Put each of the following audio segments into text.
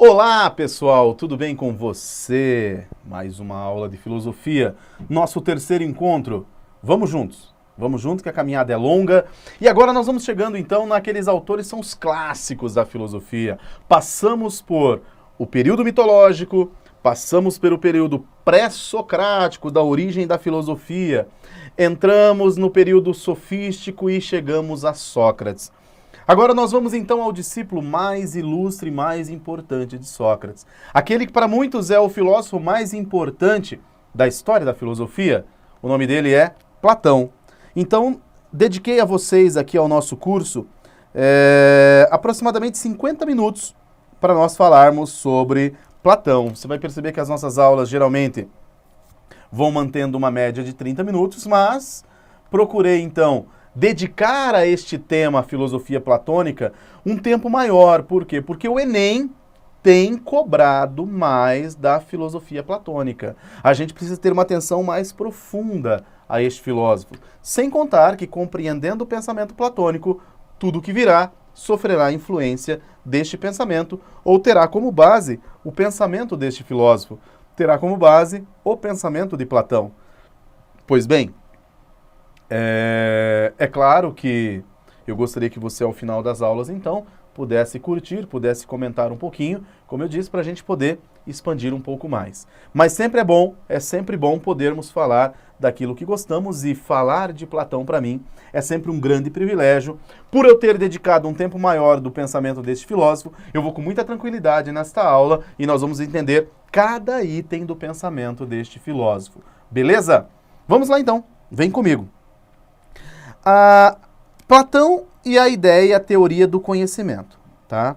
Olá pessoal, tudo bem com você? Mais uma aula de filosofia, nosso terceiro encontro. Vamos juntos que a caminhada é longa. E agora nós vamos chegando então naqueles autores que são os clássicos da filosofia. Passamos por o período mitológico, passamos pelo período pré-socrático da origem da filosofia, entramos no período sofístico e chegamos a Sócrates. Agora nós vamos então ao discípulo mais ilustre e mais importante de Sócrates. Aquele que para muitos é o filósofo mais importante da história da filosofia. O nome dele é Platão. Então, dediquei a vocês aqui ao nosso curso aproximadamente 50 minutos para nós falarmos sobre Platão. Você vai perceber que as nossas aulas geralmente vão mantendo uma média de 30 minutos, mas procurei então dedicar a este tema, a filosofia platônica, um tempo maior. Por quê? Porque o Enem tem cobrado mais da filosofia platônica. A gente precisa ter uma atenção mais profunda a este filósofo. Sem contar que, compreendendo o pensamento platônico, tudo que virá sofrerá influência deste pensamento ou terá como base o pensamento deste filósofo. Terá como base o pensamento de Platão. Pois bem, é claro que eu gostaria que você, ao final das aulas, então, pudesse curtir, pudesse comentar um pouquinho, como eu disse, para a gente poder expandir um pouco mais. Mas é sempre bom podermos falar daquilo que gostamos, e falar de Platão, para mim, é sempre um grande privilégio. Por eu ter dedicado um tempo maior do pensamento deste filósofo, eu vou com muita tranquilidade nesta aula e nós vamos entender cada item do pensamento deste filósofo. Beleza? Vamos lá então, vem comigo. Platão e a ideia, a teoria do conhecimento, tá?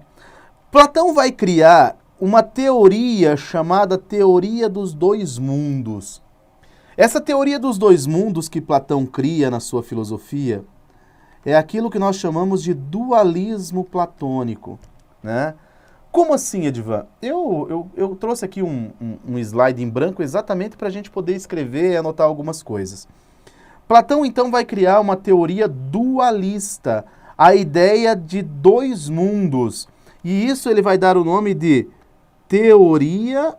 Platão vai criar uma teoria chamada teoria dos dois mundos. Essa teoria dos dois mundos que Platão cria na sua filosofia é aquilo que nós chamamos de dualismo platônico, né? Como assim, Edvan? Eu trouxe aqui um slide em branco exatamente para a gente poder escrever e anotar algumas coisas. Platão, então, vai criar uma teoria dualista, a ideia de dois mundos. E isso ele vai dar o nome de teoria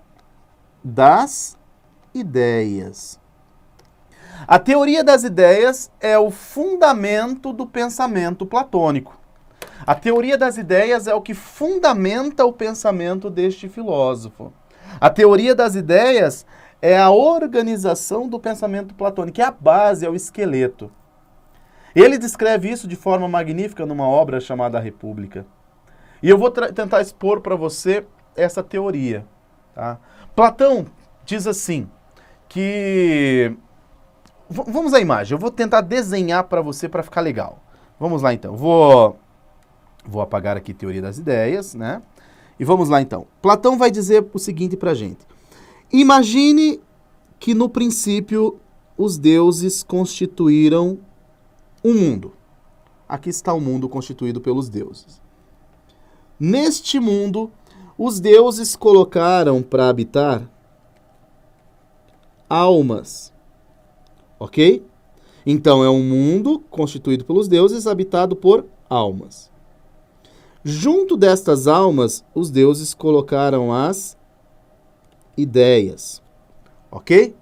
das ideias. A teoria das ideias é o fundamento do pensamento platônico. A teoria das ideias é o que fundamenta o pensamento deste filósofo. A teoria das ideias é a organização do pensamento platônico, é a base, é o esqueleto. Ele descreve isso de forma magnífica numa obra chamada A República. E eu vou tentar expor para você essa teoria. Tá? Platão diz assim, que... Vamos à imagem, eu vou tentar desenhar para você para ficar legal. Vamos lá então, vou apagar aqui teoria das ideias, né? E vamos lá então. Platão vai dizer o seguinte para a gente. Imagine que no princípio os deuses constituíram um mundo. Aqui está o mundo constituído pelos deuses. Neste mundo, os deuses colocaram para habitar almas. Ok? Então é um mundo constituído pelos deuses, habitado por almas. Junto destas almas, os deuses colocaram as ideias, ok?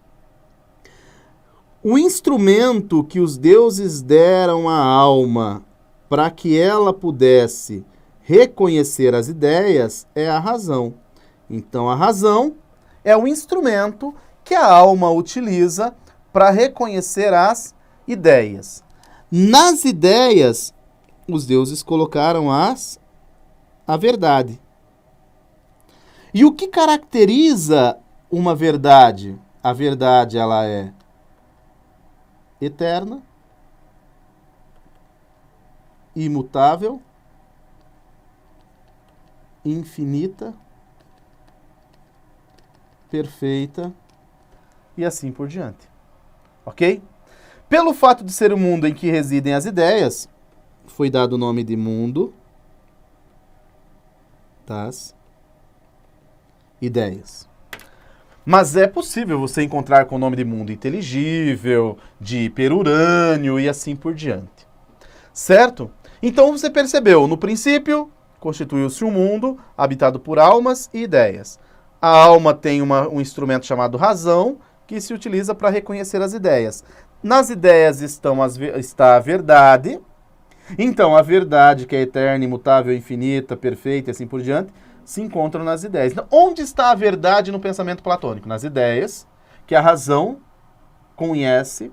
O instrumento que os deuses deram à alma para que ela pudesse reconhecer as ideias é a razão. Então, a razão é o instrumento que a alma utiliza para reconhecer as ideias. Nas ideias, os deuses colocaram a verdade. E o que caracteriza uma verdade? A verdade, ela é eterna, imutável, infinita, perfeita e assim por diante. Ok? Pelo fato de ser o mundo em que residem as ideias, foi dado o nome de mundo das ideias. Mas é possível você encontrar com o nome de mundo inteligível, de hiperurânio e assim por diante. Certo? Então você percebeu, no princípio, constituiu-se um mundo habitado por almas e ideias. A alma tem um instrumento chamado razão, que se utiliza para reconhecer as ideias. Nas ideias está a verdade. Então, a verdade, que é eterna, imutável, infinita, perfeita e assim por diante, se encontra nas ideias. Então, onde está a verdade no pensamento platônico? Nas ideias, que a razão conhece,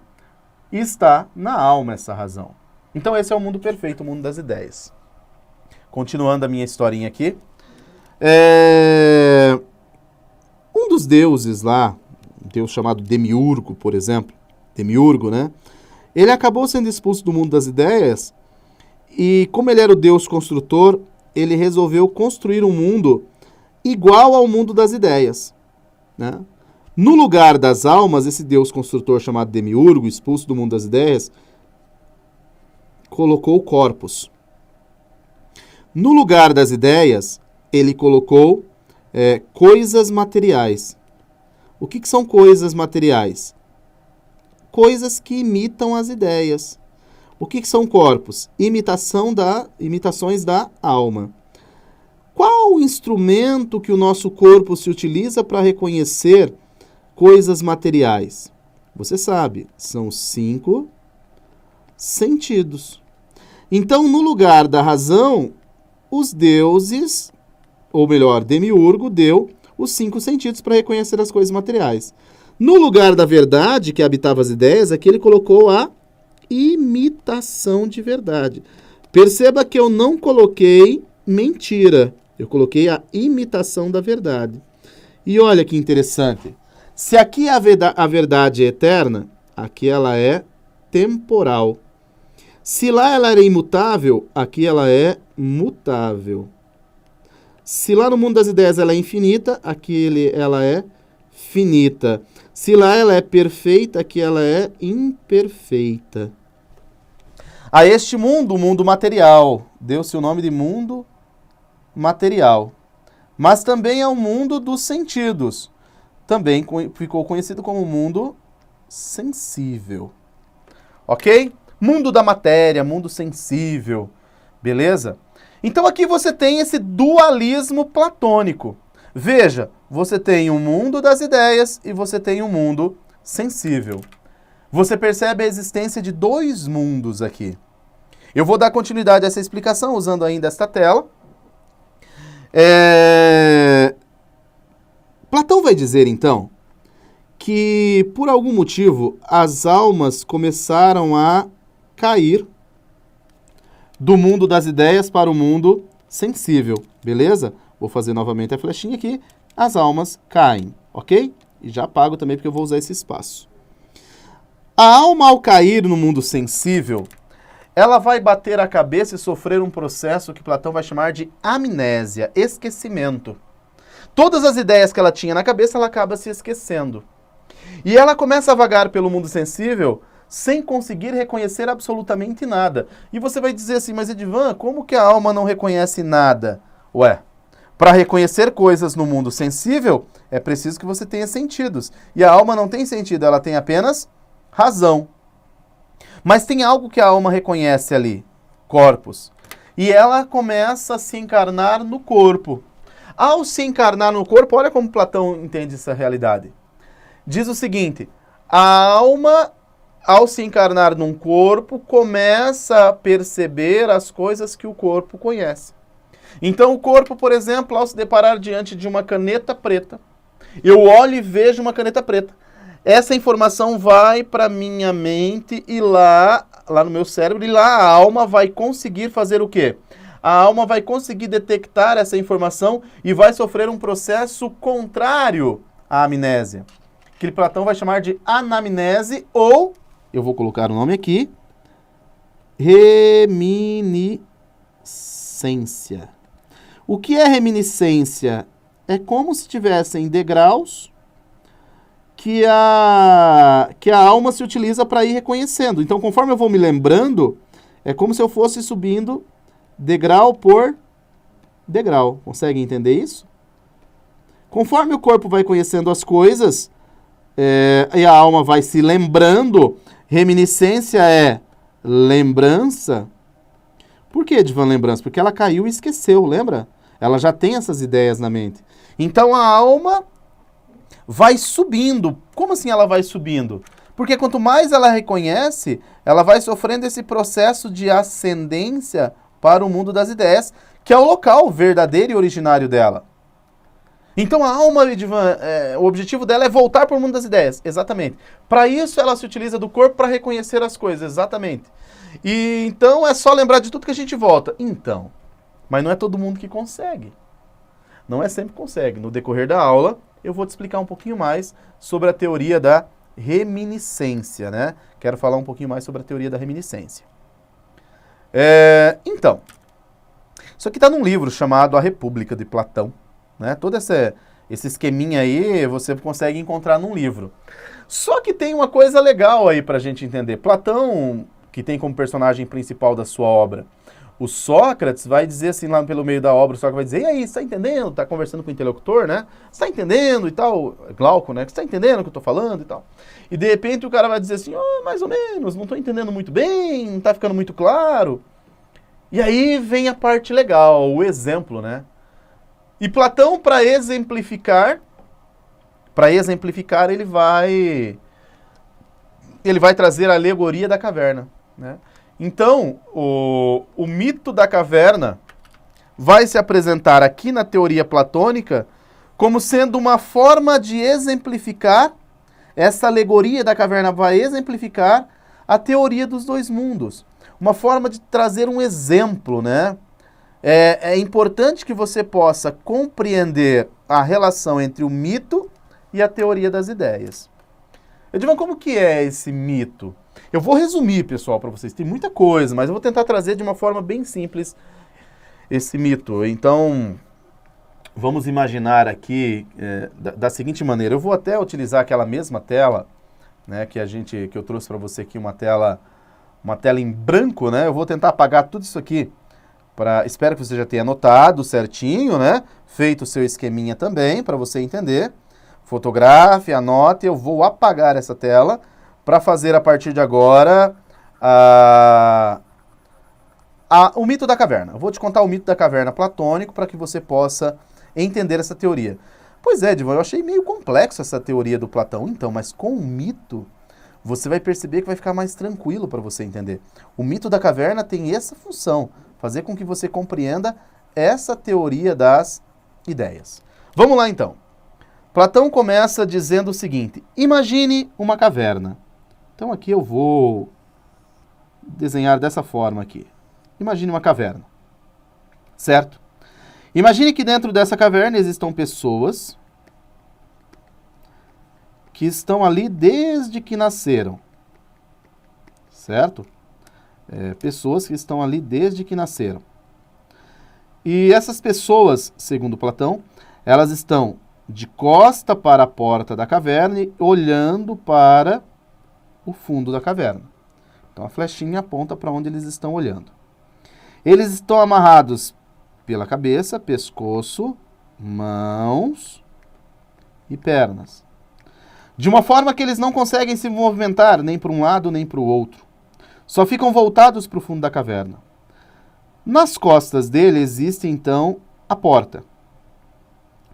e está na alma essa razão. Então, esse é o mundo perfeito, o mundo das ideias. Continuando a minha historinha aqui. Um dos deuses lá, um deus chamado Demiurgo, por exemplo, Demiurgo, né? Ele acabou sendo expulso do mundo das ideias e, como ele era o deus construtor, ele resolveu construir um mundo igual ao mundo das ideias, né? No lugar das almas, esse deus construtor chamado Demiurgo, expulso do mundo das ideias, colocou corpos. No lugar das ideias, ele colocou coisas materiais. O que são coisas materiais? Coisas que imitam as ideias. O que são corpos? Imitações da alma. Qual o instrumento que o nosso corpo se utiliza para reconhecer coisas materiais? Você sabe, são 5 sentidos. Então, no lugar da razão, os deuses, ou melhor, Demiurgo, deu os 5 sentidos para reconhecer as coisas materiais. No lugar da verdade, que habitava as ideias, aqui ele colocou a imitação de verdade. Perceba que eu não coloquei mentira, eu coloquei a imitação da verdade. E olha que interessante. Se aqui a verdade é eterna, aqui ela é temporal. Se lá ela era imutável, aqui ela é mutável. Se lá no mundo das ideias ela é infinita, aqui ela é finita. Se lá ela é perfeita, aqui ela é imperfeita. A este mundo, o mundo material, deu-se o nome de mundo material. Mas também é o mundo dos sentidos. Também ficou conhecido como mundo sensível. Ok? Mundo da matéria, mundo sensível. Beleza? Então aqui você tem esse dualismo platônico. Veja, você tem um mundo das ideias e você tem um mundo sensível. Você percebe a existência de 2 mundos aqui. Eu vou dar continuidade a essa explicação usando ainda esta tela. Platão vai dizer, então, que por algum motivo as almas começaram a cair do mundo das ideias para o mundo sensível, beleza? Vou fazer novamente a flechinha aqui. As almas caem, ok? E já apago também porque eu vou usar esse espaço. A alma, ao cair no mundo sensível, ela vai bater a cabeça e sofrer um processo que Platão vai chamar de amnésia, esquecimento. Todas as ideias que ela tinha na cabeça, ela acaba se esquecendo. E ela começa a vagar pelo mundo sensível sem conseguir reconhecer absolutamente nada. E você vai dizer assim, mas Edivan, como que a alma não reconhece nada? Ué, para reconhecer coisas no mundo sensível, é preciso que você tenha sentidos. E a alma não tem sentido, ela tem apenas razão. Mas tem algo que a alma reconhece ali, corpos. E ela começa a se encarnar no corpo. Ao se encarnar no corpo, olha como Platão entende essa realidade. Diz o seguinte, a alma, ao se encarnar num corpo, começa a perceber as coisas que o corpo conhece. Então o corpo, por exemplo, ao se deparar diante de uma caneta preta, eu olho e vejo uma caneta preta. Essa informação vai para minha mente e lá no meu cérebro, e lá a alma vai conseguir fazer o quê? A alma vai conseguir detectar essa informação e vai sofrer um processo contrário à amnésia, que Platão vai chamar de anamnese ou, eu vou colocar o nome aqui, reminiscência. O que é reminiscência? É como se tivessem degraus que a alma se utiliza para ir reconhecendo. Então, conforme eu vou me lembrando, é como se eu fosse subindo degrau por degrau. Consegue entender isso? Conforme o corpo vai conhecendo as coisas, e a alma vai se lembrando, reminiscência é lembrança. Por que de van lembrança? Porque ela caiu e esqueceu, lembra? Ela já tem essas ideias na mente. Então a alma vai subindo. Como assim ela vai subindo? Porque quanto mais ela reconhece, ela vai sofrendo esse processo de ascendência para o mundo das ideias, que é o local verdadeiro e originário dela. Então a alma, Edivan, o objetivo dela é voltar para o mundo das ideias. Exatamente. Para isso ela se utiliza do corpo para reconhecer as coisas. Exatamente. E então é só lembrar de tudo que a gente volta. Então, mas não é todo mundo que consegue. Não é sempre que consegue. No decorrer da aula, eu vou te explicar um pouquinho mais sobre a teoria da reminiscência, né? Quero falar um pouquinho mais sobre a teoria da reminiscência. Então, isso aqui está num livro chamado A República, de Platão, né? Todo esse esqueminha aí você consegue encontrar num livro. Só que tem uma coisa legal aí para a gente entender. Platão, que tem como personagem principal da sua obra o Sócrates, vai dizer assim lá pelo meio da obra, o Sócrates vai dizer, e aí, você tá entendendo? Tá conversando com o interlocutor, né? Você tá entendendo e tal? Glauco, né? Você tá entendendo o que eu tô falando e tal? E de repente o cara vai dizer assim, mais ou menos, não tô entendendo muito bem, não tá ficando muito claro. E aí vem a parte legal, o exemplo, né? E Platão, para exemplificar, ele vai trazer a alegoria da caverna, né? Então, o mito da caverna vai se apresentar aqui na teoria platônica como sendo uma forma de exemplificar, essa alegoria da caverna vai exemplificar a teoria dos dois mundos. Uma forma de trazer um exemplo, né? É importante que você possa compreender a relação entre o mito e a teoria das ideias. Edivan, como que é esse mito? Eu vou resumir, pessoal, para vocês. Tem muita coisa, mas eu vou tentar trazer de uma forma bem simples esse mito. Então, vamos imaginar aqui da seguinte maneira. Eu vou até utilizar aquela mesma tela, né, que eu trouxe para você aqui, uma tela em branco, né? Eu vou tentar apagar tudo isso aqui. Espero que você já tenha anotado certinho, né? Feito o seu esqueminha também, para você entender. Fotografe, anote. Eu vou apagar essa tela para fazer a partir de agora o mito da caverna. Eu vou te contar o mito da caverna platônico para que você possa entender essa teoria. Pois é, Edivan, eu achei meio complexo essa teoria do Platão. Então, mas com o mito, você vai perceber que vai ficar mais tranquilo para você entender. O mito da caverna tem essa função, fazer com que você compreenda essa teoria das ideias. Vamos lá, então. Platão começa dizendo o seguinte, imagine uma caverna. Então aqui eu vou desenhar dessa forma aqui. Imagine uma caverna, certo? Imagine que dentro dessa caverna existam pessoas que estão ali desde que nasceram, certo? Pessoas que estão ali desde que nasceram. E essas pessoas, segundo Platão, elas estão de costa para a porta da caverna e olhando para o fundo da caverna. Então a flechinha aponta para onde eles estão olhando. Eles estão amarrados pela cabeça, pescoço, mãos e pernas. De uma forma que eles não conseguem se movimentar nem para um lado nem para o outro. Só ficam voltados para o fundo da caverna. Nas costas dele existe então a porta.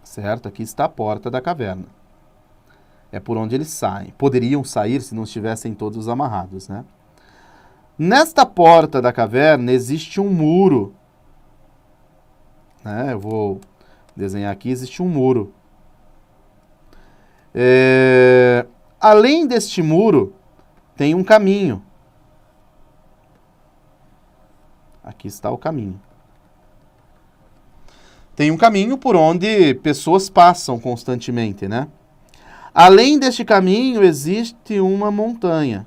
Certo? Aqui está a porta da caverna. É por onde eles saem. Poderiam sair se não estivessem todos amarrados, né? Nesta porta da caverna existe um muro. Né? Eu vou desenhar aqui, existe um muro. Além deste muro, tem um caminho. Aqui está o caminho. Tem um caminho por onde pessoas passam constantemente, né? Além deste caminho, existe uma montanha.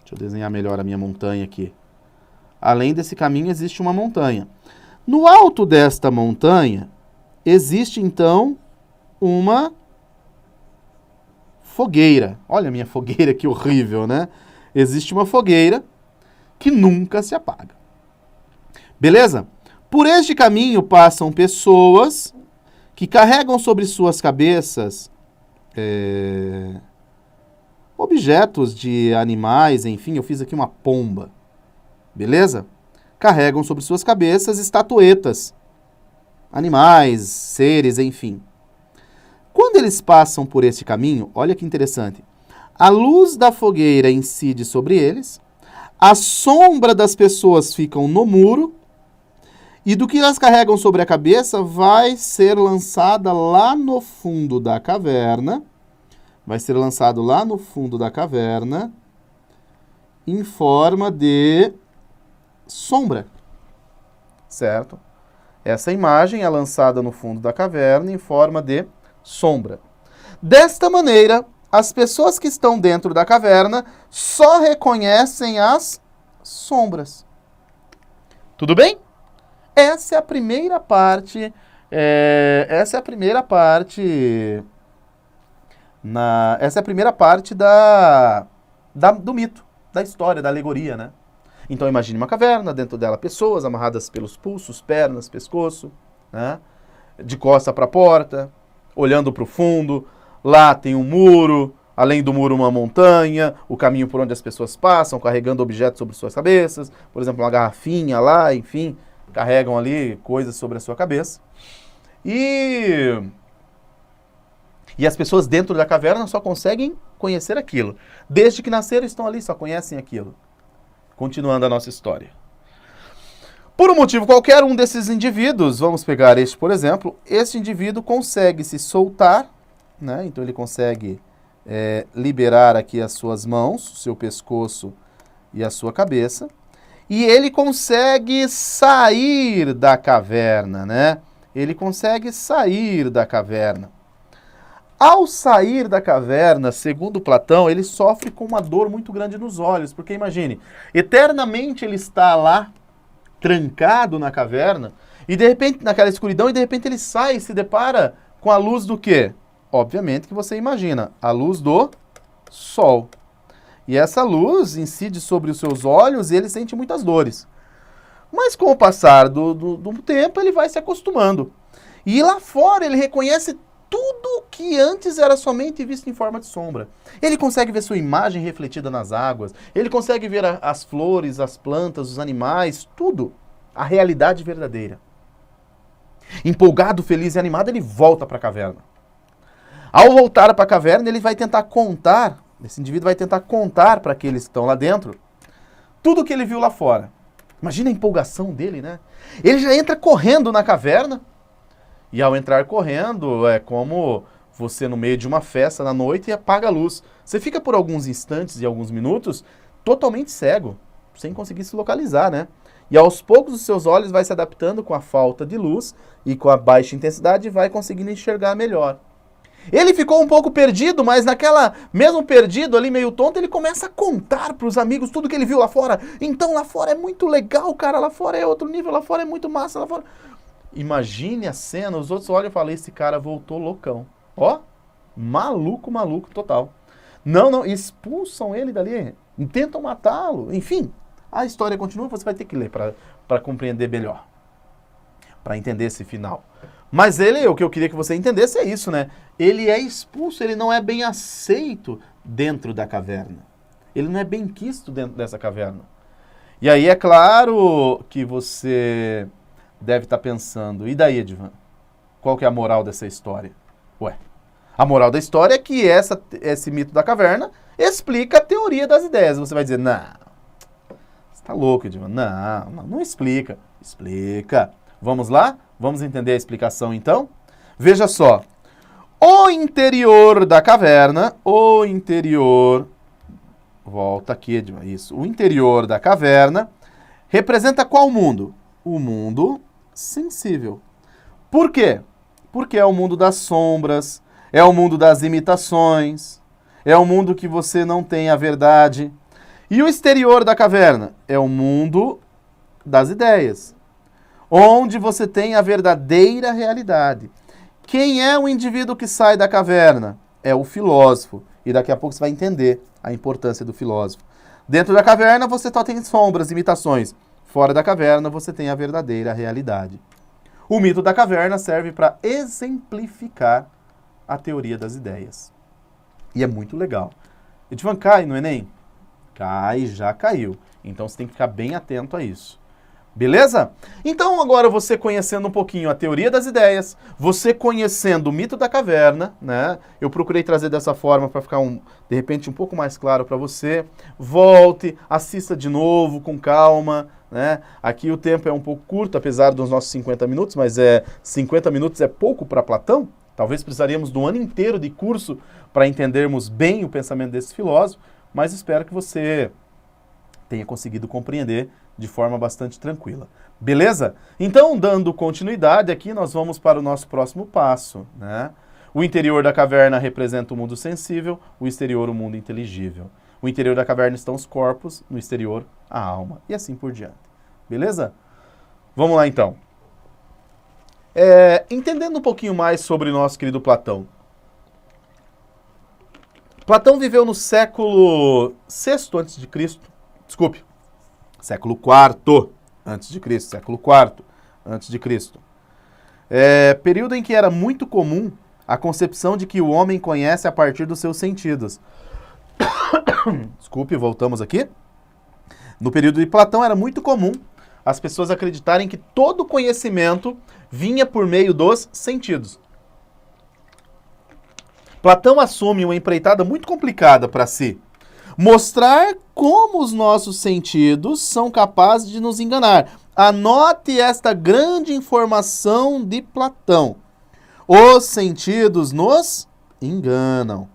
Deixa eu desenhar melhor a minha montanha aqui. Além desse caminho, existe uma montanha. No alto desta montanha, existe, então, uma fogueira. Olha a minha fogueira, que horrível, né? Existe uma fogueira que nunca se apaga. Beleza? Por este caminho passam pessoas que carregam sobre suas cabeças objetos de animais, enfim, eu fiz aqui uma pomba. Beleza? carregam sobre suas cabeças estatuetas, animais, seres, enfim. Quando eles passam por este caminho, olha que interessante, a luz da fogueira incide sobre eles, a sombra das pessoas ficam no muro, e do que elas carregam sobre a cabeça vai ser lançada lá no fundo da caverna, vai ser lançado lá no fundo da caverna, em forma de sombra, certo? Essa imagem é lançada no fundo da caverna em forma de sombra. Desta maneira, as pessoas que estão dentro da caverna só reconhecem as sombras. Tudo bem? Essa é a primeira parte. Essa é a primeira parte do mito, da história, da alegoria, né? Então imagine uma caverna, dentro dela pessoas amarradas pelos pulsos, pernas, pescoço, né? De costa para a porta, olhando para o fundo. Lá tem um muro, além do muro uma montanha, o caminho por onde as pessoas passam, carregando objetos sobre suas cabeças, por exemplo, uma garrafinha lá, enfim, carregam ali coisas sobre a sua cabeça. E as pessoas dentro da caverna só conseguem conhecer aquilo. Desde que nasceram estão ali, só conhecem aquilo. Continuando a nossa história. Por um motivo qualquer, um desses indivíduos, vamos pegar este por exemplo, este indivíduo consegue se soltar, né? Então ele consegue liberar aqui as suas mãos, o seu pescoço e a sua cabeça, e ele consegue sair da caverna, né? Ele consegue sair da caverna. Ao sair da caverna, segundo Platão, ele sofre com uma dor muito grande nos olhos, porque imagine, eternamente ele está lá, trancado na caverna, e de repente, naquela escuridão, e de repente ele sai e se depara com a luz do quê? Obviamente que você imagina, a luz do sol. E essa luz incide sobre os seus olhos e ele sente muitas dores. Mas com o passar do tempo, ele vai se acostumando. E lá fora ele reconhece tudo que antes era somente visto em forma de sombra. Ele consegue ver sua imagem refletida nas águas, ele consegue ver as flores, as plantas, os animais, tudo. A realidade verdadeira. Empolgado, feliz e animado, ele volta para a caverna. Ao voltar para a caverna, ele vai tentar contar, esse indivíduo vai tentar contar para aqueles que estão lá dentro, tudo que ele viu lá fora. Imagina a empolgação dele, né? Ele já entra correndo na caverna, e ao entrar correndo, é como você no meio de uma festa na noite e apaga a luz. Você fica por alguns instantes e alguns minutos totalmente cego, sem conseguir se localizar, né? E aos poucos os seus olhos vai se adaptando com a falta de luz e com a baixa intensidade e vai conseguindo enxergar melhor. Ele ficou um pouco perdido, mas mesmo perdido ali, meio tonto, ele começa a contar para os amigos tudo que ele viu lá fora. Então lá fora é muito legal, cara, lá fora é outro nível, lá fora é muito massa, lá fora... Imagine a cena, os outros olham e falam, esse cara voltou loucão. Ó, maluco total. Não, expulsam ele dali, tentam matá-lo, enfim. A história continua, você vai ter que ler para compreender melhor, para entender esse final. Mas o que eu queria que você entendesse é isso, né? Ele é expulso, ele não é bem aceito dentro da caverna. Ele não é bem quisto dentro dessa caverna. E aí é claro que você deve estar pensando, e daí, Edvan? Qual que é a moral dessa história? Ué, a moral da história é que esse mito da caverna explica a teoria das ideias. Você vai dizer, não, você tá louco, Edvan. Não explica. Explica. Vamos lá? Vamos entender a explicação, então? Veja só. O interior da caverna, volta aqui, Edvan, isso. O interior da caverna representa qual mundo? O mundo sensível. Por quê? Porque é o mundo das sombras, é o mundo das imitações, é o mundo que você não tem a verdade. E o exterior da caverna é o mundo das ideias, onde você tem a verdadeira realidade. Quem é o indivíduo que sai da caverna? É o filósofo. E daqui a pouco você vai entender a importância do filósofo. Dentro da caverna você só tem sombras, imitações. Fora da caverna você tem a verdadeira realidade. O mito da caverna serve para exemplificar a teoria das ideias. E é muito legal. Edvan, cai no Enem? Cai, já caiu. Então você tem que ficar bem atento a isso. Beleza? Então agora você conhecendo um pouquinho a teoria das ideias, você conhecendo o mito da caverna, né? Eu procurei trazer dessa forma para ficar de repente um pouco mais claro para você. Volte, assista de novo com calma, né? Aqui o tempo é um pouco curto, apesar dos nossos 50 minutos, mas 50 minutos é pouco para Platão. Talvez precisaríamos de um ano inteiro de curso para entendermos bem o pensamento desse filósofo, mas espero que você tenha conseguido compreender de forma bastante tranquila. Beleza? Então, dando continuidade aqui, nós vamos para o nosso próximo passo, né? O interior da caverna representa o mundo sensível, o exterior o mundo inteligível. O interior da caverna estão os corpos, no exterior a alma, e assim por diante. Beleza? Vamos lá então. Entendendo um pouquinho mais sobre o nosso querido Platão. Platão viveu no século VI a.C., desculpe, século IV a.C., século IV a.C. Período em que era muito comum a concepção de que o homem conhece a partir dos seus sentidos. Desculpe, voltamos aqui. No período de Platão era muito comum as pessoas acreditarem que todo conhecimento vinha por meio dos sentidos. Platão assume uma empreitada muito complicada para si. Mostrar como os nossos sentidos são capazes de nos enganar. Anote esta grande informação de Platão. Os sentidos nos enganam.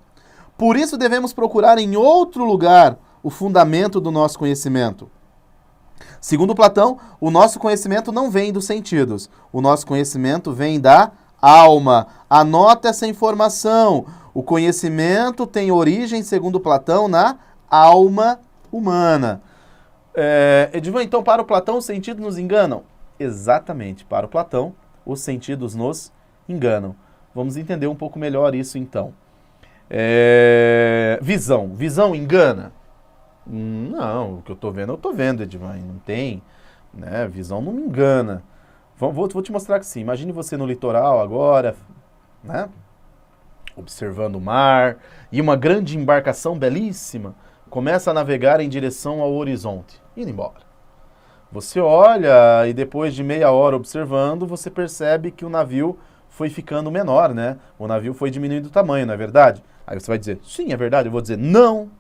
Por isso devemos procurar em outro lugar o fundamento do nosso conhecimento. Segundo Platão, o nosso conhecimento não vem dos sentidos. O nosso conhecimento vem da alma. Anote essa informação. O conhecimento tem origem, segundo Platão, na alma humana. Edivan, então, para o Platão, os sentidos nos enganam? Exatamente, para o Platão, os sentidos nos enganam. Vamos entender um pouco melhor isso, então. Visão. Visão engana? Não, o que eu estou vendo, Edivan. Não tem, né? Visão não me engana. Vou te mostrar que sim. Imagine você no litoral agora, né? Observando o mar, e uma grande embarcação belíssima começa a navegar em direção ao horizonte, indo embora. Você olha e depois de meia hora observando, você percebe que o navio foi ficando menor, né? O navio foi diminuindo o tamanho, não é verdade? Aí você vai dizer, sim, é verdade. Eu vou dizer, não.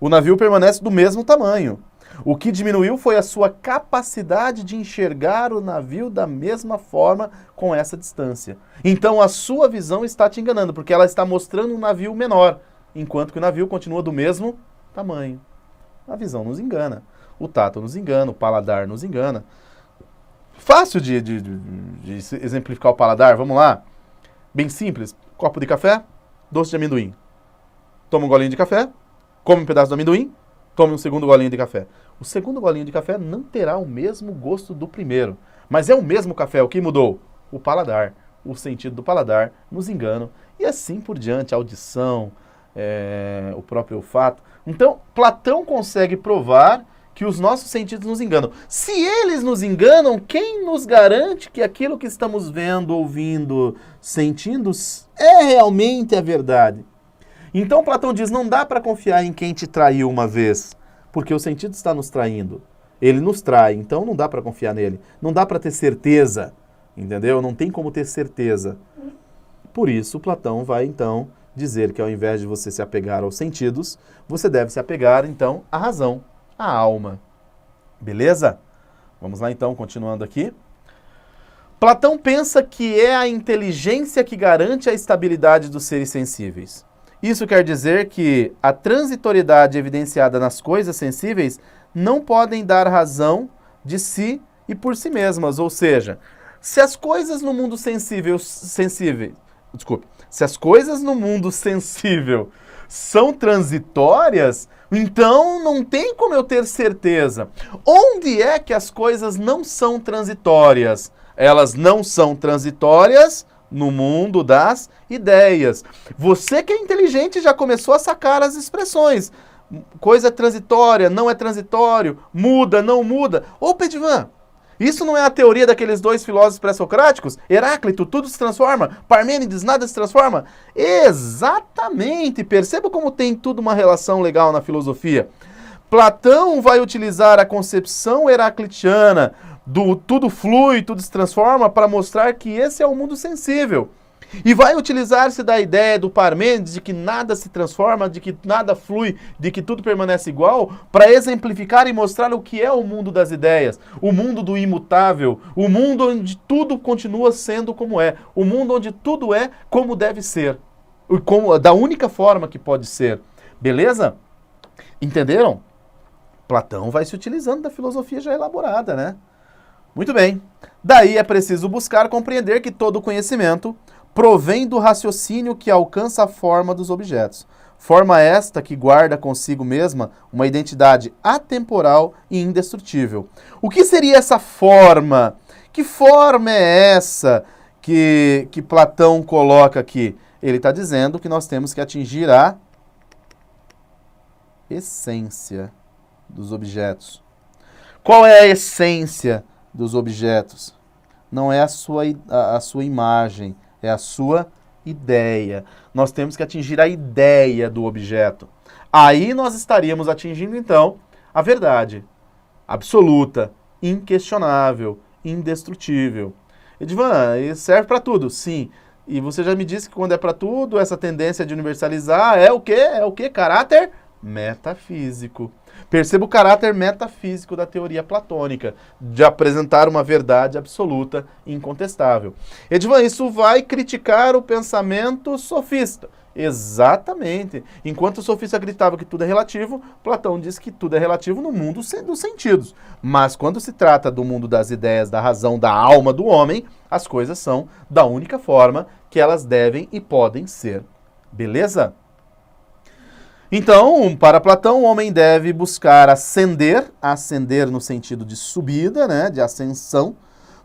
O navio permanece do mesmo tamanho. O que diminuiu foi a sua capacidade de enxergar o navio da mesma forma com essa distância. Então a sua visão está te enganando, porque ela está mostrando um navio menor, enquanto que o navio continua do mesmo tamanho. A visão nos engana, o tato nos engana, o paladar nos engana. Fácil de exemplificar o paladar, vamos lá? Bem simples, copo de café, doce de amendoim. Toma um golinho de café, come um pedaço do amendoim, tome um segundo golinho de café. O segundo golinho de café não terá o mesmo gosto do primeiro, mas é o mesmo café. O que mudou? O paladar, o sentido do paladar nos engana. E assim por diante, a audição, o próprio olfato. Então, Platão consegue provar que os nossos sentidos nos enganam. Se eles nos enganam, quem nos garante que aquilo que estamos vendo, ouvindo, sentindo é realmente a verdade? Então Platão diz, não dá para confiar em quem te traiu uma vez, porque o sentido está nos traindo. Ele nos trai, então não dá para confiar nele. Não dá para ter certeza, entendeu? Não tem como ter certeza. Por isso, Platão vai então dizer que ao invés de você se apegar aos sentidos, você deve se apegar então à razão, à alma. Beleza? Vamos lá então, continuando aqui. Platão pensa que é a inteligência que garante a estabilidade dos seres sensíveis. Isso quer dizer que a transitoriedade evidenciada nas coisas sensíveis não podem dar razão de si e por si mesmas. Ou seja, se as coisas no mundo sensível são transitórias, então não tem como eu ter certeza. Onde é que as coisas não são transitórias? Elas não são transitórias no mundo das ideias. Você que é inteligente já começou a sacar as expressões. Coisa transitória, não é transitório, muda, não muda. Ô, Edivan, isso não é a teoria daqueles dois filósofos pré-socráticos? Heráclito, tudo se transforma. Parmênides, nada se transforma. Exatamente. Perceba como tem tudo uma relação legal na filosofia. Platão vai utilizar a concepção heraclitiana tudo flui, tudo se transforma, para mostrar que esse é o mundo sensível. E vai utilizar-se da ideia do Parmênides de que nada se transforma, de que nada flui, de que tudo permanece igual, para exemplificar e mostrar o que é o mundo das ideias, o mundo do imutável, o mundo onde tudo continua sendo como é, o mundo onde tudo é como deve ser, da única forma que pode ser. Beleza? Entenderam? Platão vai se utilizando da filosofia já elaborada, né? Muito bem. Daí é preciso buscar compreender que todo conhecimento provém do raciocínio que alcança a forma dos objetos. Forma esta que guarda consigo mesma uma identidade atemporal e indestrutível. O que seria essa forma? Que forma é essa que Platão coloca aqui? Ele está dizendo que nós temos que atingir a essência dos objetos. Qual é a essência dos objetos? Não é a sua imagem, é a sua ideia. Nós temos que atingir a ideia do objeto. Aí nós estaríamos atingindo, então, a verdade absoluta, inquestionável, indestrutível. Edivan, isso serve para tudo? Sim. E você já me disse que quando é para tudo, essa tendência de universalizar é o quê? É o quê? Caráter metafísico. Perceba o caráter metafísico da teoria platônica, de apresentar uma verdade absoluta e incontestável. Edivan, isso vai criticar o pensamento sofista. Exatamente. Enquanto o sofista acreditava que tudo é relativo, Platão diz que tudo é relativo no mundo dos sentidos. Mas quando se trata do mundo das ideias, da razão, da alma do homem, as coisas são da única forma que elas devem e podem ser. Beleza? Então, para Platão, o homem deve buscar ascender no sentido de subida, né, de ascensão,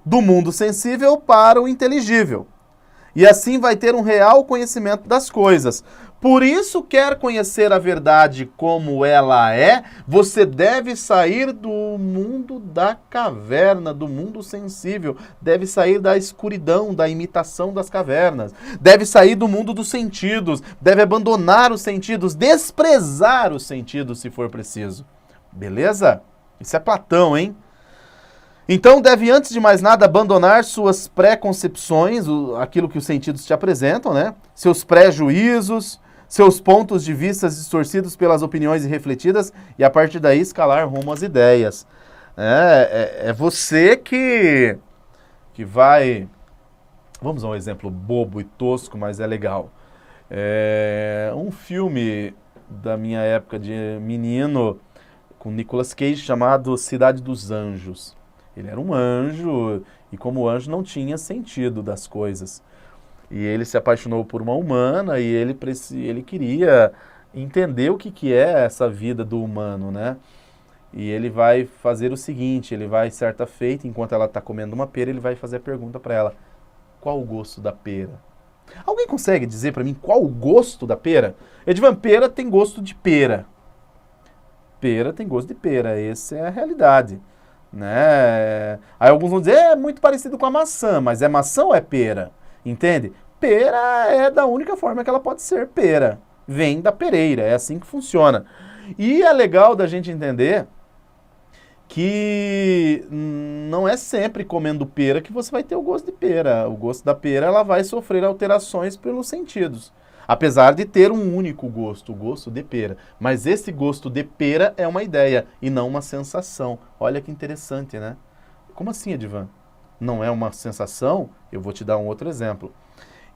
do mundo sensível para o inteligível. E assim vai ter um real conhecimento das coisas. Por isso, quer conhecer a verdade como ela é, você deve sair do mundo da caverna, do mundo sensível. Deve sair da escuridão, da imitação das cavernas. Deve sair do mundo dos sentidos. Deve abandonar os sentidos, desprezar os sentidos, se for preciso. Beleza? Isso é Platão, hein? Então, deve, antes de mais nada, abandonar suas pré-concepções, aquilo que os sentidos te apresentam, né? Seus pré-juízos, seus pontos de vista distorcidos pelas opiniões irrefletidas e, a partir daí, escalar rumo às ideias. É você que vai... Vamos a um exemplo bobo e tosco, mas é legal. Um filme da minha época de menino, com Nicolas Cage, chamado Cidade dos Anjos. Ele era um anjo, e como anjo não tinha sentido das coisas. E ele se apaixonou por uma humana, e ele queria entender o que é essa vida do humano, né? E ele vai fazer o seguinte, ele vai, certa feita, enquanto ela está comendo uma pera, ele vai fazer a pergunta para ela: qual o gosto da pera? Alguém consegue dizer para mim qual o gosto da pera? Edivan, pera tem gosto de pera. Pera tem gosto de pera, essa é a realidade. Né? Aí alguns vão dizer, é muito parecido com a maçã, mas é maçã ou é pera? Entende? Pera é da única forma que ela pode ser pera. Vem da pereira, é assim que funciona. E é legal da gente entender que não é sempre comendo pera que você vai ter o gosto de pera. O gosto da pera ela vai sofrer alterações pelos sentidos. Apesar de ter um único gosto, o gosto de pera. Mas esse gosto de pera é uma ideia e não uma sensação. Olha que interessante, né? Como assim, Edivan? Não é uma sensação? Eu vou te dar um outro exemplo.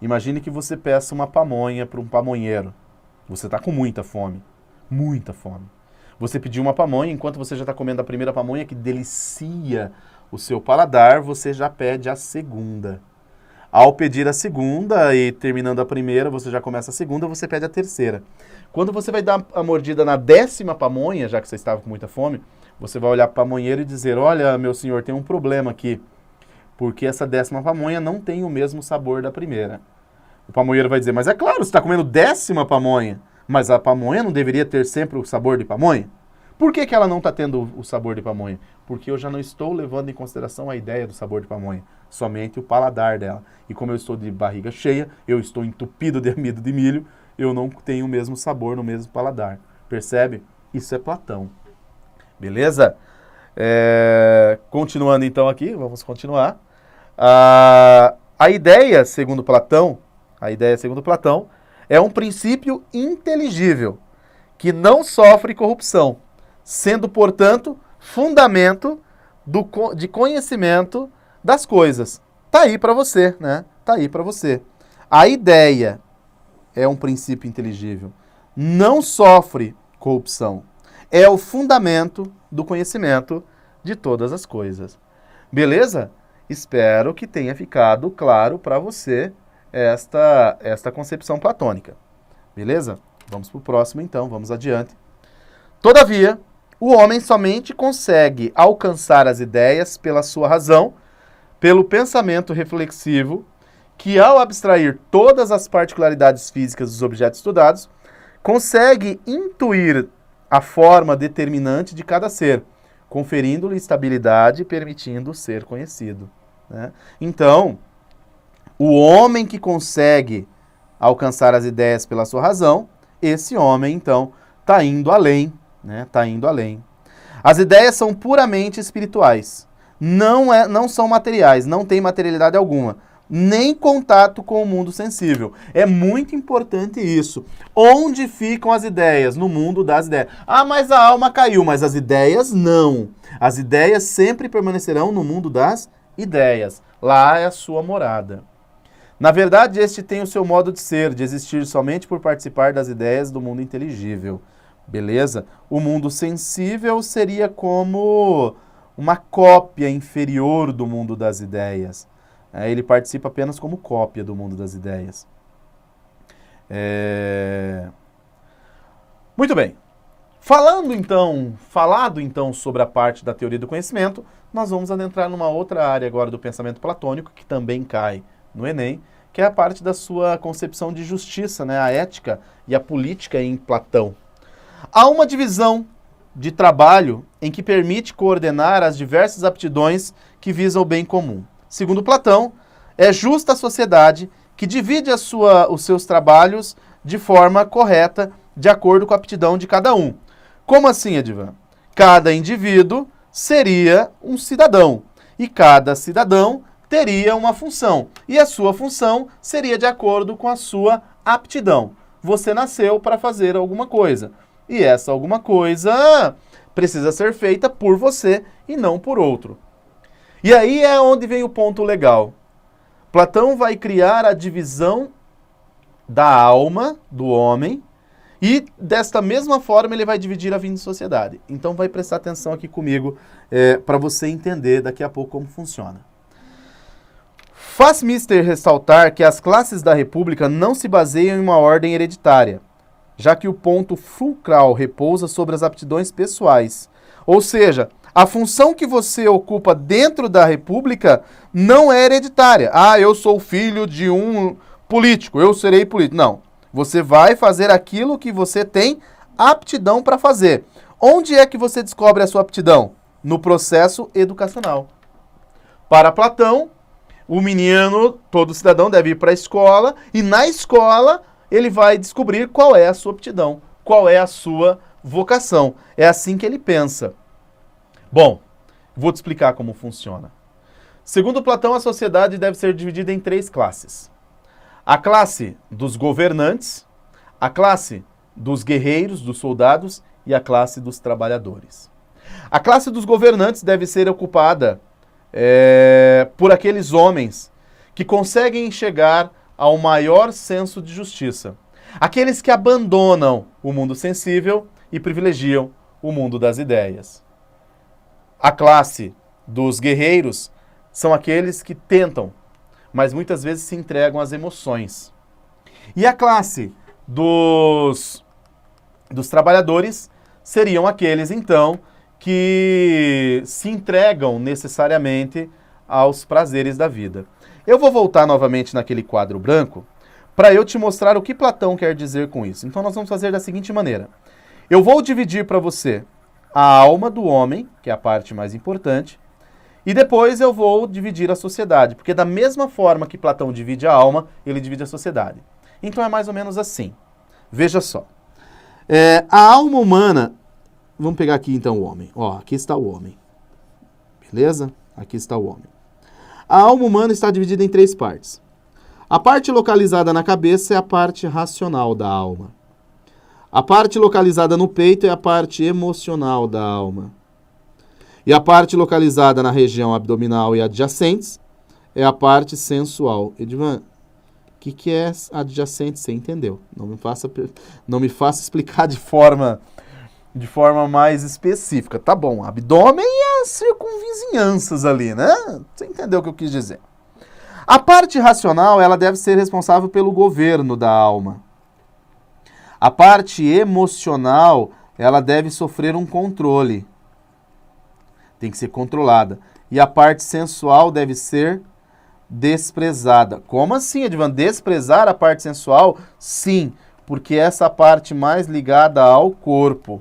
Imagine que você peça uma pamonha para um pamonheiro. Você está com muita fome. Muita fome. Você pediu uma pamonha, enquanto você já está comendo a primeira pamonha, que delicia o seu paladar, você já pede a segunda. Ao pedir a segunda e terminando a primeira, você já começa a segunda, você pede a terceira. Quando você vai dar a mordida na 10ª pamonha, já que você estava com muita fome, você vai olhar para o pamonheiro e dizer, olha, meu senhor, tem um problema aqui, porque essa 10ª pamonha não tem o mesmo sabor da primeira. O pamonheiro vai dizer, mas é claro, você está comendo 10ª pamonha, mas a pamonha não deveria ter sempre o sabor de pamonha? Por que ela não está tendo o sabor de pamonha? Porque eu já não estou levando em consideração a ideia do sabor de pamonha, somente o paladar dela. E como eu estou de barriga cheia, eu estou entupido de amido de milho, eu não tenho o mesmo sabor no mesmo paladar. Percebe? Isso é Platão. Beleza? Continuando então aqui, vamos continuar. A ideia, segundo Platão, é um princípio inteligível, que não sofre corrupção, sendo, portanto, fundamento de conhecimento das coisas. Tá aí para você, né? Tá aí para você. A ideia é um princípio inteligível, não sofre corrupção, é o fundamento do conhecimento de todas as coisas. Beleza? Espero que tenha ficado claro para você esta concepção platônica. Beleza? Vamos para o próximo então, vamos adiante. Todavia, o homem somente consegue alcançar as ideias pela sua razão, pelo pensamento reflexivo, que ao abstrair todas as particularidades físicas dos objetos estudados, consegue intuir a forma determinante de cada ser, conferindo-lhe estabilidade e permitindo ser conhecido. Né? Então, o homem que consegue alcançar as ideias pela sua razão, esse homem, então, está indo além, né? Tá indo além. As ideias são puramente espirituais, não são materiais, não tem materialidade alguma, nem contato com o mundo sensível. É muito importante isso. Onde ficam as ideias? No mundo das ideias. Ah, mas a alma caiu, mas as ideias não. As ideias sempre permanecerão no mundo das ideias. Lá é a sua morada. Na verdade, este tem o seu modo de ser, de existir somente por participar das ideias do mundo inteligível. Beleza? O mundo sensível seria como uma cópia inferior do mundo das ideias. Ele participa apenas como cópia do mundo das ideias. Muito bem. Falado então sobre a parte da teoria do conhecimento, nós vamos adentrar numa outra área agora do pensamento platônico, que também cai no Enem, que é a parte da sua concepção de justiça, né? A ética e a política em Platão. Há uma divisão de trabalho em que permite coordenar as diversas aptidões que visam o bem comum. Segundo Platão, é justa a sociedade que divide os seus trabalhos de forma correta, de acordo com a aptidão de cada um. Como assim, Edivan? Cada indivíduo seria um cidadão, e cada cidadão teria uma função, e a sua função seria de acordo com a sua aptidão. Você nasceu para fazer alguma coisa, e essa alguma coisa precisa ser feita por você e não por outro. E aí é onde vem o ponto legal. Platão vai criar a divisão da alma do homem e desta mesma forma ele vai dividir a vida em sociedade. Então vai prestar atenção aqui comigo para você entender daqui a pouco como funciona. Faz mister ressaltar que as classes da República não se baseiam em uma ordem hereditária, já que o ponto fulcral repousa sobre as aptidões pessoais. Ou seja, a função que você ocupa dentro da República não é hereditária. Ah, eu sou filho de um político, eu serei político. Não. Você vai fazer aquilo que você tem aptidão para fazer. Onde é que você descobre a sua aptidão? No processo educacional. Para Platão, o menino, todo cidadão, deve ir para a escola e na escola ele vai descobrir qual é a sua aptidão, qual é a sua vocação. É assim que ele pensa. Bom, vou te explicar como funciona. Segundo Platão, a sociedade deve ser dividida em 3 classes. A classe dos governantes, a classe dos guerreiros, dos soldados e a classe dos trabalhadores. A classe dos governantes deve ser ocupada por aqueles homens que conseguem chegar ao maior senso de justiça. Aqueles que abandonam o mundo sensível e privilegiam o mundo das ideias. A classe dos guerreiros são aqueles que tentam, mas muitas vezes se entregam às emoções. E a classe dos trabalhadores seriam aqueles, então, que se entregam necessariamente aos prazeres da vida. Eu vou voltar novamente naquele quadro branco para eu te mostrar o que Platão quer dizer com isso. Então nós vamos fazer da seguinte maneira. Eu vou dividir para você a alma do homem, que é a parte mais importante, e depois eu vou dividir a sociedade, porque da mesma forma que Platão divide a alma, ele divide a sociedade. Então é mais ou menos assim. Veja só. A alma humana... Vamos pegar aqui então o homem. Ó, aqui está o homem. Beleza? Aqui está o homem. A alma humana está dividida em 3 partes. A parte localizada na cabeça é a parte racional da alma. A parte localizada no peito é a parte emocional da alma. E a parte localizada na região abdominal e adjacentes é a parte sensual. Edvan, o que é adjacente? Você entendeu. Não me faça explicar de forma mais específica. Tá bom, abdômen e as circunvizinhanças ali, né? Você entendeu o que eu quis dizer. A parte racional, ela deve ser responsável pelo governo da alma. A parte emocional, ela deve sofrer um controle. Tem que ser controlada. E a parte sensual deve ser desprezada. Como assim, Edvan? Desprezar a parte sensual? Sim, porque essa parte mais ligada ao corpo.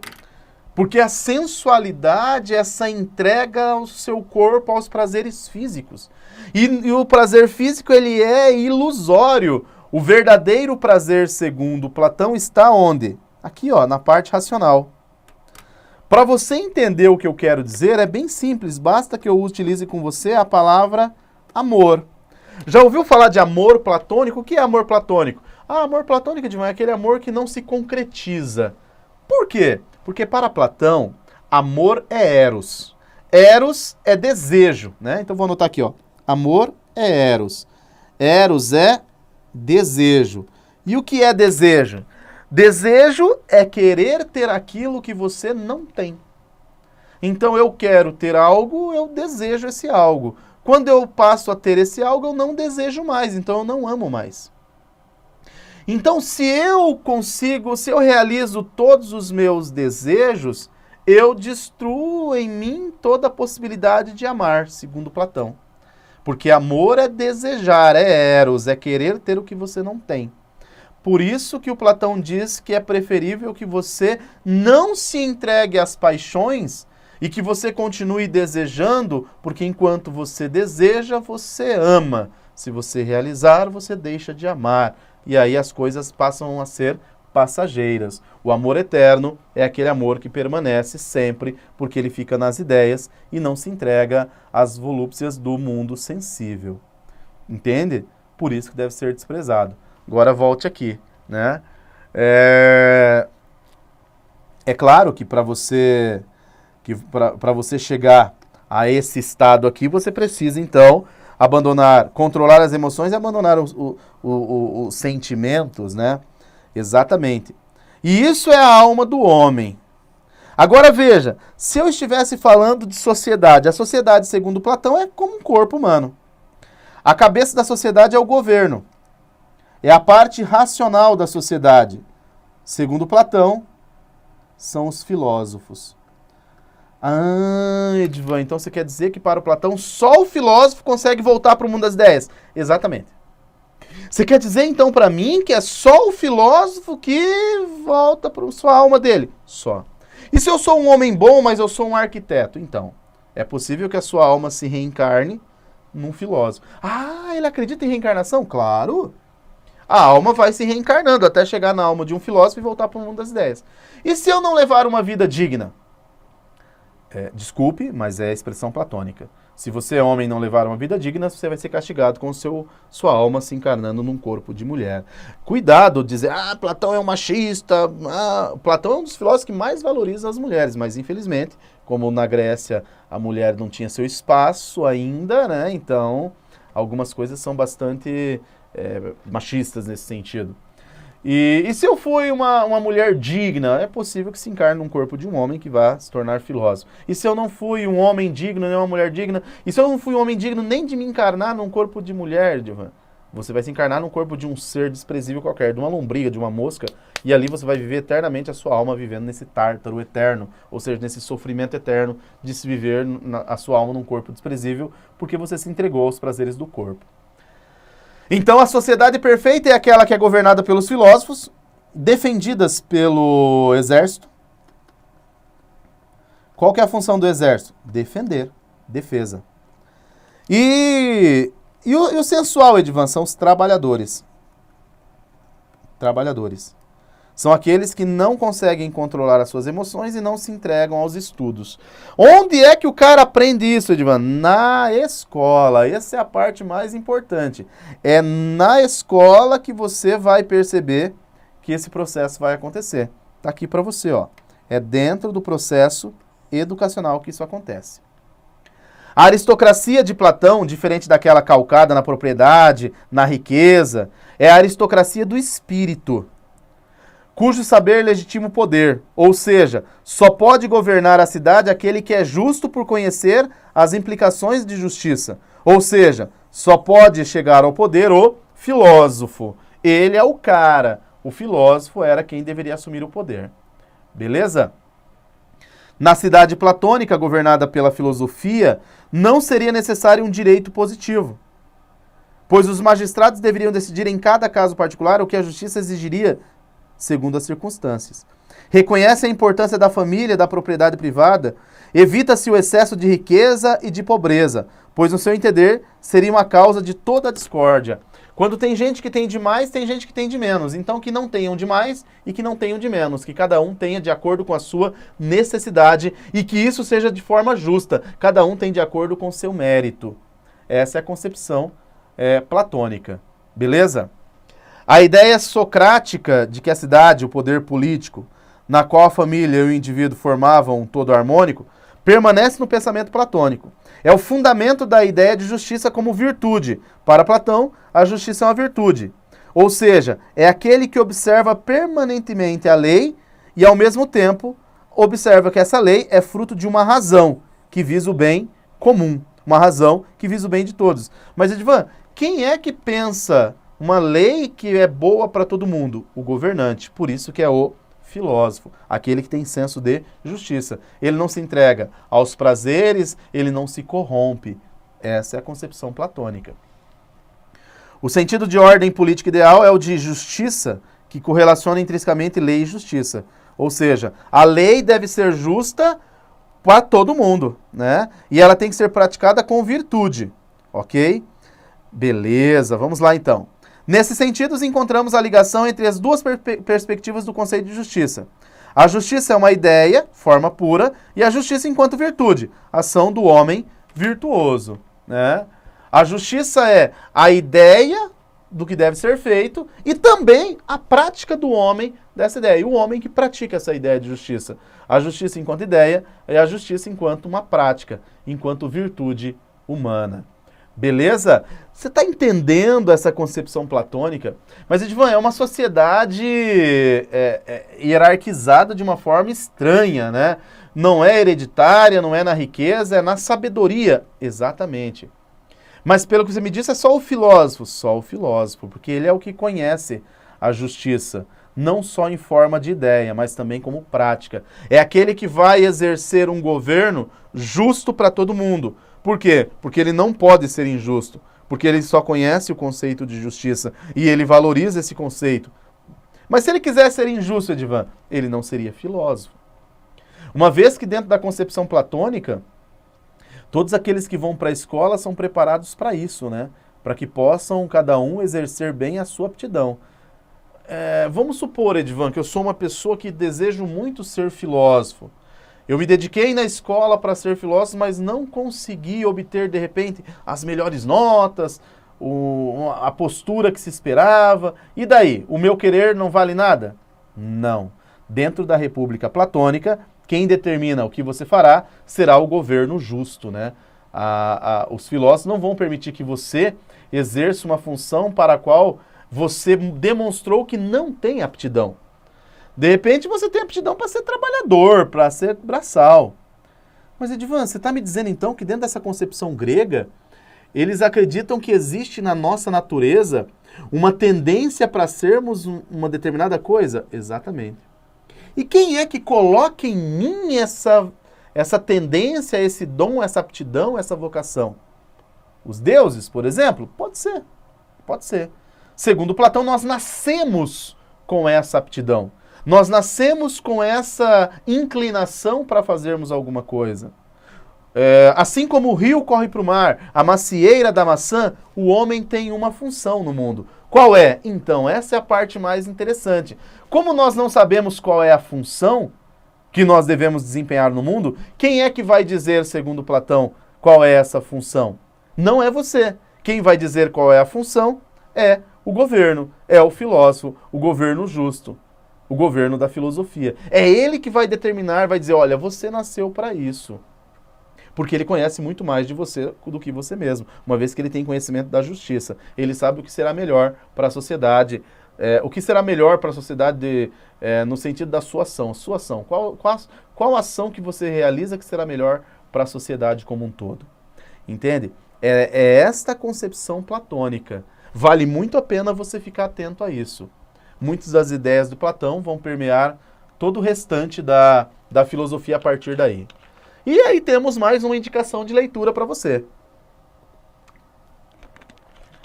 Porque a sensualidade é essa entrega ao seu corpo aos prazeres físicos. E o prazer físico, ele é ilusório. O verdadeiro prazer, segundo Platão, está onde? Aqui, ó, na parte racional. Para você entender o que eu quero dizer, é bem simples. Basta que eu utilize com você a palavra amor. Já ouviu falar de amor platônico? O que é amor platônico? Amor platônico, Edvan, é aquele amor que não se concretiza. Por quê? Porque para Platão, amor é eros. Eros é desejo, né? Então vou anotar aqui, ó. Amor é eros. Eros é desejo. E o que é desejo? Desejo é querer ter aquilo que você não tem. Então eu quero ter algo, eu desejo esse algo. Quando eu passo a ter esse algo, eu não desejo mais, então eu não amo mais. Então, se eu realizo todos os meus desejos, eu destruo em mim toda a possibilidade de amar, segundo Platão. Porque amor é desejar, é eros, é querer ter o que você não tem. Por isso que o Platão diz que é preferível que você não se entregue às paixões e que você continue desejando, porque enquanto você deseja, você ama. Se você realizar, você deixa de amar. E aí as coisas passam a ser passageiras. O amor eterno é aquele amor que permanece sempre, porque ele fica nas ideias e não se entrega às volúpcias do mundo sensível. Entende? Por isso que deve ser desprezado. Agora volte aqui, né? É claro que para você chegar a esse estado aqui, você precisa então controlar as emoções e abandonar os sentimentos, né? Exatamente. E isso é a alma do homem. Agora veja, se eu estivesse falando de sociedade, a sociedade, segundo Platão, é como um corpo humano. A cabeça da sociedade é o governo. É a parte racional da sociedade. Segundo Platão, são os filósofos. Edvan, então você quer dizer que para o Platão só o filósofo consegue voltar para o mundo das ideias? Exatamente. Você quer dizer então para mim que é só o filósofo que volta para a sua alma dele? Só. E se eu sou um homem bom, mas eu sou um arquiteto? Então, é possível que a sua alma se reencarne num filósofo. Ele acredita em reencarnação? Claro. A alma vai se reencarnando até chegar na alma de um filósofo e voltar para o mundo das ideias. E se eu não levar uma vida digna? Desculpe, mas é a expressão platônica. Se você é homem e não levar uma vida digna, você vai ser castigado com sua alma se encarnando num corpo de mulher. Cuidado de dizer, Platão é um machista. Platão é um dos filósofos que mais valoriza as mulheres, mas infelizmente, como na Grécia a mulher não tinha seu espaço ainda, né? Então algumas coisas são bastante machistas nesse sentido. E se eu fui uma mulher digna, é possível que se encarne num corpo de um homem que vá se tornar filósofo. E se eu não fui um homem digno, nem uma mulher digna, e se eu não fui um homem digno nem de me encarnar num corpo de mulher, Edvan, você vai se encarnar num corpo de um ser desprezível qualquer, de uma lombriga, de uma mosca, e ali você vai viver eternamente a sua alma vivendo nesse tártaro eterno, ou seja, nesse sofrimento eterno de se viver a sua alma num corpo desprezível, porque você se entregou aos prazeres do corpo. Então a sociedade perfeita é aquela que é governada pelos filósofos, defendidas pelo exército. Qual que é a função do exército? Defender, defesa. E o sensual, Edvan, são os trabalhadores. Trabalhadores. São aqueles que não conseguem controlar as suas emoções e não se entregam aos estudos. Onde é que o cara aprende isso, Edvan? Na escola. Essa é a parte mais importante. É na escola que você vai perceber que esse processo vai acontecer. Tá aqui para você, ó. É dentro do processo educacional que isso acontece. A aristocracia de Platão, diferente daquela calcada na propriedade, na riqueza, é a aristocracia do espírito, cujo saber legitima o poder, ou seja, só pode governar a cidade aquele que é justo por conhecer as implicações de justiça, ou seja, só pode chegar ao poder o filósofo. Ele é o cara, o filósofo era quem deveria assumir o poder. Beleza? Na cidade platônica, governada pela filosofia, não seria necessário um direito positivo, pois os magistrados deveriam decidir em cada caso particular o que a justiça exigiria segundo as circunstâncias. Reconhece a importância da família, da propriedade privada, evita-se o excesso de riqueza e de pobreza, pois, no seu entender, seria uma causa de toda a discórdia. Quando tem gente que tem de mais, tem gente que tem de menos. Então, que não tenham de mais e que não tenham de menos. Que cada um tenha de acordo com a sua necessidade e que isso seja de forma justa. Cada um tem de acordo com o seu mérito. Essa é a concepção platônica. Beleza? A ideia socrática de que a cidade, o poder político, na qual a família e o indivíduo formavam um todo harmônico, permanece no pensamento platônico. É o fundamento da ideia de justiça como virtude. Para Platão, a justiça é uma virtude. Ou seja, é aquele que observa permanentemente a lei e, ao mesmo tempo, observa que essa lei é fruto de uma razão que visa o bem comum. Uma razão que visa o bem de todos. Mas, Edvan, quem é que pensa uma lei que é boa para todo mundo? O governante. Por isso que é o filósofo, aquele que tem senso de justiça. Ele não se entrega aos prazeres, ele não se corrompe. Essa é a concepção platônica. O sentido de ordem política ideal é o de justiça, que correlaciona intrinsecamente lei e justiça. Ou seja, a lei deve ser justa para todo mundo, né? E ela tem que ser praticada com virtude, ok? Beleza, vamos lá então. Nesses sentidos, encontramos a ligação entre as duas perspectivas do conceito de justiça. A justiça é uma ideia, forma pura, e a justiça enquanto virtude, ação do homem virtuoso, né? A justiça é a ideia do que deve ser feito e também a prática do homem dessa ideia. E o homem que pratica essa ideia de justiça. A justiça enquanto ideia é a justiça enquanto uma prática, enquanto virtude humana. Beleza? Você está entendendo essa concepção platônica? Mas, Edvan, é uma sociedade hierarquizada de uma forma estranha, né? Não é hereditária, não é na riqueza, é na sabedoria. Exatamente. Mas, pelo que você me disse, é só o filósofo, porque ele é o que conhece a justiça, não só em forma de ideia, mas também como prática. É aquele que vai exercer um governo justo para todo mundo. Por quê? Porque ele não pode ser injusto, porque ele só conhece o conceito de justiça e ele valoriza esse conceito. Mas se ele quiser ser injusto, Edvan, ele não seria filósofo. Uma vez que dentro da concepção platônica, todos aqueles que vão para a escola são preparados para isso, né? Para que possam cada um exercer bem a sua aptidão. Vamos supor, Edvan, que eu sou uma pessoa que desejo muito ser filósofo. Eu me dediquei na escola para ser filósofo, mas não consegui obter, de repente, as melhores notas, a postura que se esperava. E daí? O meu querer não vale nada? Não. Dentro da República Platônica, quem determina o que você fará será o governo justo, né? Os filósofos não vão permitir que você exerça uma função para a qual você demonstrou que não tem aptidão. De repente você tem aptidão para ser trabalhador, para ser braçal. Mas, Edvan, você está me dizendo então que dentro dessa concepção grega, eles acreditam que existe na nossa natureza uma tendência para sermos uma determinada coisa? Exatamente. E quem é que coloca em mim essa tendência, esse dom, essa aptidão, essa vocação? Os deuses, por exemplo? Pode ser. Pode ser. Segundo Platão, nós nascemos com essa aptidão. Nós nascemos com essa inclinação para fazermos alguma coisa. Assim como o rio corre para o mar, a macieira da maçã, o homem tem uma função no mundo. Qual é? Então, essa é a parte mais interessante. Como nós não sabemos qual é a função que nós devemos desempenhar no mundo, quem é que vai dizer, segundo Platão, qual é essa função? Não é você. Quem vai dizer qual é a função é o governo, é o filósofo, o governo justo, o governo da filosofia. É ele que vai determinar, vai dizer, olha, você nasceu para isso. Porque ele conhece muito mais de você do que você mesmo, uma vez que ele tem conhecimento da justiça. Ele sabe o que será melhor para a sociedade, o que será melhor para a sociedade no sentido da sua ação. Sua ação. Qual ação que você realiza que será melhor para a sociedade como um todo? Entende? É esta concepção platônica. Vale muito a pena você ficar atento a isso. Muitas das ideias do Platão vão permear todo o restante da filosofia a partir daí. E aí temos mais uma indicação de leitura para você.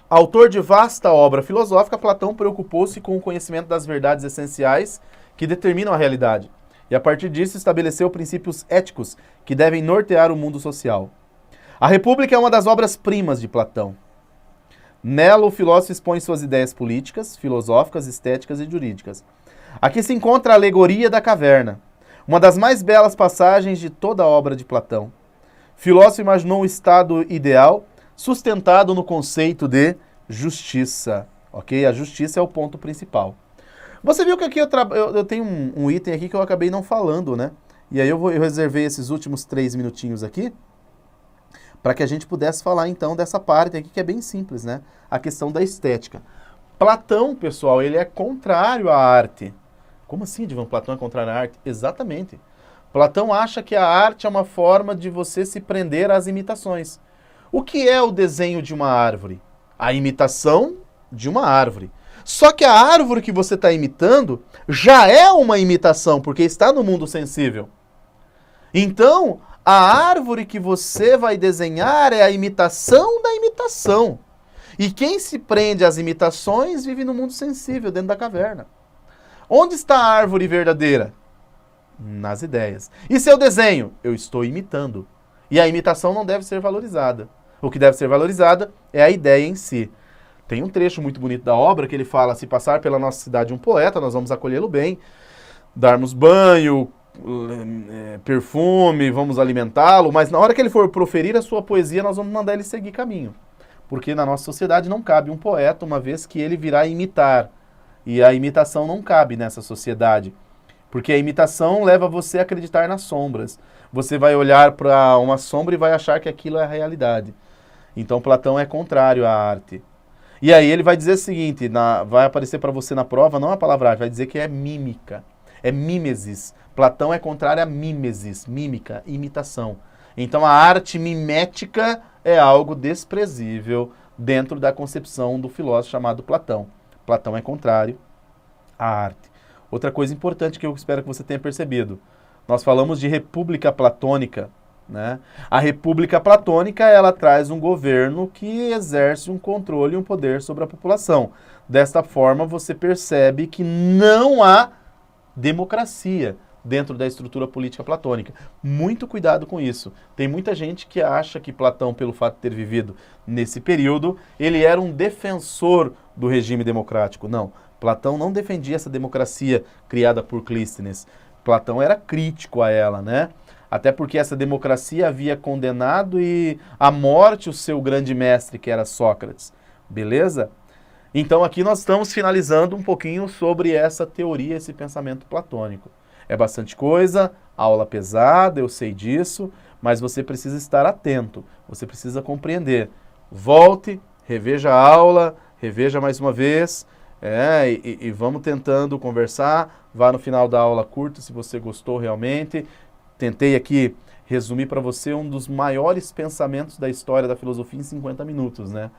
Autor de vasta obra filosófica, Platão preocupou-se com o conhecimento das verdades essenciais que determinam a realidade. E a partir disso estabeleceu princípios éticos que devem nortear o mundo social. A República é uma das obras-primas de Platão. Nela, o filósofo expõe suas ideias políticas, filosóficas, estéticas e jurídicas. Aqui se encontra a alegoria da caverna, uma das mais belas passagens de toda a obra de Platão. O filósofo imaginou um estado ideal sustentado no conceito de justiça. Ok? A justiça é o ponto principal. Você viu que aqui eu tenho um item aqui que eu acabei não falando, né? E aí eu reservei esses últimos 3 minutinhos aqui para que a gente pudesse falar então dessa parte aqui que é bem simples, né? A questão da estética. Platão, pessoal, ele é contrário à arte. Como assim, Edivan? Platão é contrário à arte? Exatamente. Platão acha que a arte é uma forma de você se prender às imitações. O que é o desenho de uma árvore? A imitação de uma árvore. Só que a árvore que você está imitando já é uma imitação, porque está no mundo sensível. Então, a árvore que você vai desenhar é a imitação da imitação. E quem se prende às imitações vive no mundo sensível, dentro da caverna. Onde está a árvore verdadeira? Nas ideias. E seu desenho? Eu estou imitando. E a imitação não deve ser valorizada. O que deve ser valorizada é a ideia em si. Tem um trecho muito bonito da obra que ele fala, se passar pela nossa cidade um poeta, nós vamos acolhê-lo bem, darmos banho, perfume, vamos alimentá-lo, mas na hora que ele for proferir a sua poesia, nós vamos mandar ele seguir caminho. Porque na nossa sociedade não cabe um poeta, uma vez que ele virá imitar. E a imitação não cabe nessa sociedade. Porque a imitação leva você a acreditar nas sombras. Você vai olhar para uma sombra e vai achar que aquilo é a realidade. Então Platão é contrário à arte. E aí ele vai dizer o seguinte, vai aparecer para você na prova, não a palavra arte, vai dizer que é mímica. É mimesis. Platão é contrário a mimesis, mímica, imitação. Então a arte mimética é algo desprezível dentro da concepção do filósofo chamado Platão. Platão é contrário à arte. Outra coisa importante que eu espero que você tenha percebido. Nós falamos de república platônica, né? A república platônica, ela traz um governo que exerce um controle e um poder sobre a população. Desta forma, você percebe que não há democracia dentro da estrutura política platônica. Muito cuidado com isso. Tem muita gente que acha que Platão, pelo fato de ter vivido nesse período, ele era um defensor do regime democrático. Não, Platão não defendia essa democracia criada por Clístenes. Platão era crítico a ela, né? Até porque essa democracia havia condenado à morte o seu grande mestre, que era Sócrates. Beleza? Então aqui nós estamos finalizando um pouquinho sobre essa teoria, esse pensamento platônico. É bastante coisa, aula pesada, eu sei disso, mas você precisa estar atento, você precisa compreender. Volte, reveja a aula, reveja mais uma vez, e vamos tentando conversar. Vá no final da aula, curta se você gostou realmente. Tentei aqui resumir para você um dos maiores pensamentos da história da filosofia em 50 minutos, né?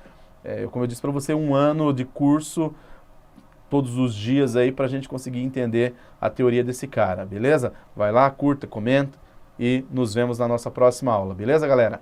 Como eu disse para você, 1 ano de curso todos os dias aí para a gente conseguir entender a teoria desse cara, beleza? Vai lá, curta, comenta e nos vemos na nossa próxima aula, beleza, galera?